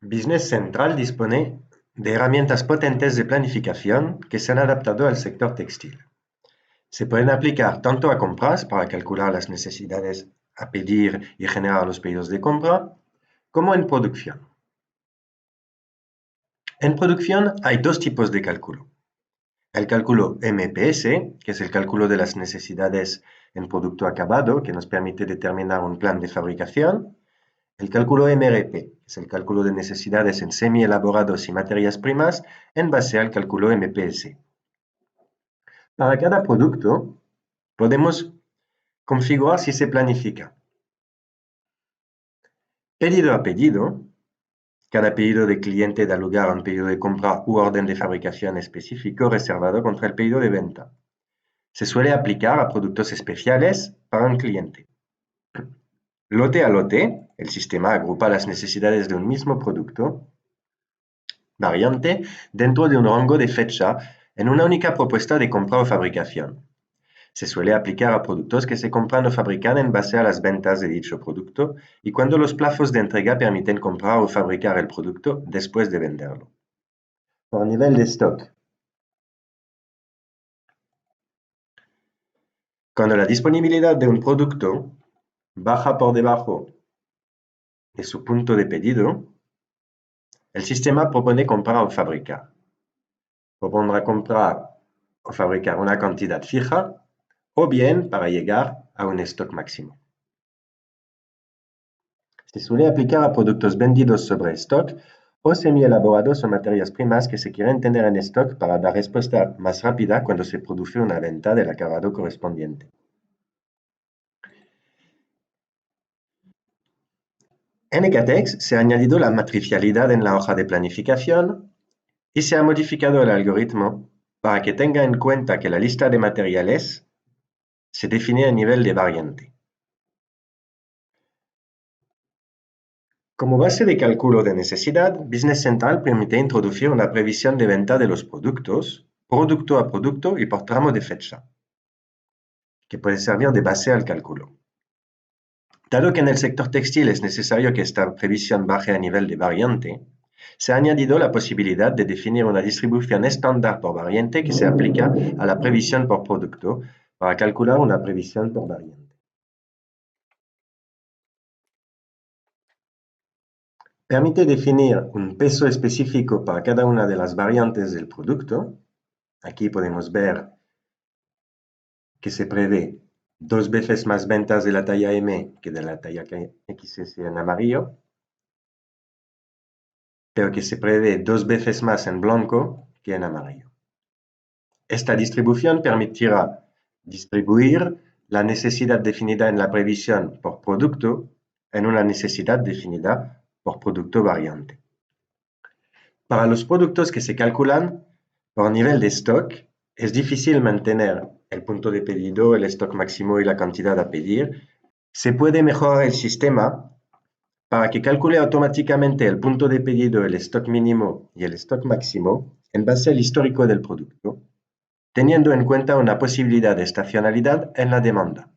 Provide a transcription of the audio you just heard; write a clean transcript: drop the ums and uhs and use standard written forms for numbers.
Business Central dispone de herramientas potentes de planificación que se han adaptado al sector textil. Se pueden aplicar tanto a compras para calcular las necesidades a pedir y generar los pedidos de compra, como en producción. En producción hay dos tipos de cálculo. El cálculo MPS, que es el cálculo de las necesidades en producto acabado, que nos permite determinar un plan de fabricación. El cálculo MRP, que es el cálculo de necesidades en semi-elaborados y materias primas, en base al cálculo MPS. Para cada producto, podemos configurar si se planifica pedido a pedido. Cada pedido de cliente da lugar a un pedido de compra u orden de fabricación específico reservado contra el pedido de venta. Se suele aplicar a productos especiales para un cliente. Lote a lote, el sistema agrupa las necesidades de un mismo producto variante dentro de un rango de fecha en una única propuesta de compra o fabricación. Se suele aplicar a productos que se compran o fabrican en base a las ventas de dicho producto y cuando los plazos de entrega permiten comprar o fabricar el producto después de venderlo. Por nivel de stock. Cuando la disponibilidad de un producto baja por debajo de su punto de pedido, el sistema propone comprar o fabricar. Propondrá comprar o fabricar una cantidad fija o bien para llegar a un stock máximo. Se suele aplicar a productos vendidos sobre stock o semi-elaborados o materias primas que se quieren tener en stock para dar respuesta más rápida cuando se produce una venta del acabado correspondiente. En ECATEX se ha añadido la matricialidad en la hoja de planificación y se ha modificado el algoritmo para que tenga en cuenta que la lista de materiales se define a nivel de variante. Como base de cálculo de necesidad, Business Central permite introducir una previsión de venta de los productos, producto a producto y por tramo de fecha, que puede servir de base al cálculo. Dado que en el sector textil es necesario que esta previsión baje a nivel de variante, se ha añadido la posibilidad de definir una distribución estándar por variante que se aplica a la previsión por producto para calcular una previsión por variante. Permite definir un peso específico para cada una de las variantes del producto. Aquí podemos ver que se prevé 2 veces más ventas de la talla M que de la talla XS en amarillo, pero que se prevé 2 veces más en blanco que en amarillo. Esta distribución permitirá distribuir la necesidad definida en la previsión por producto en una necesidad definida por producto variante. Para los productos que se calculan por nivel de stock, es difícil mantener el punto de pedido, el stock máximo y la cantidad a pedir. Se puede mejorar el sistema para que calcule automáticamente el punto de pedido, el stock mínimo y el stock máximo en base al histórico del producto, teniendo en cuenta una posibilidad de estacionalidad en la demanda.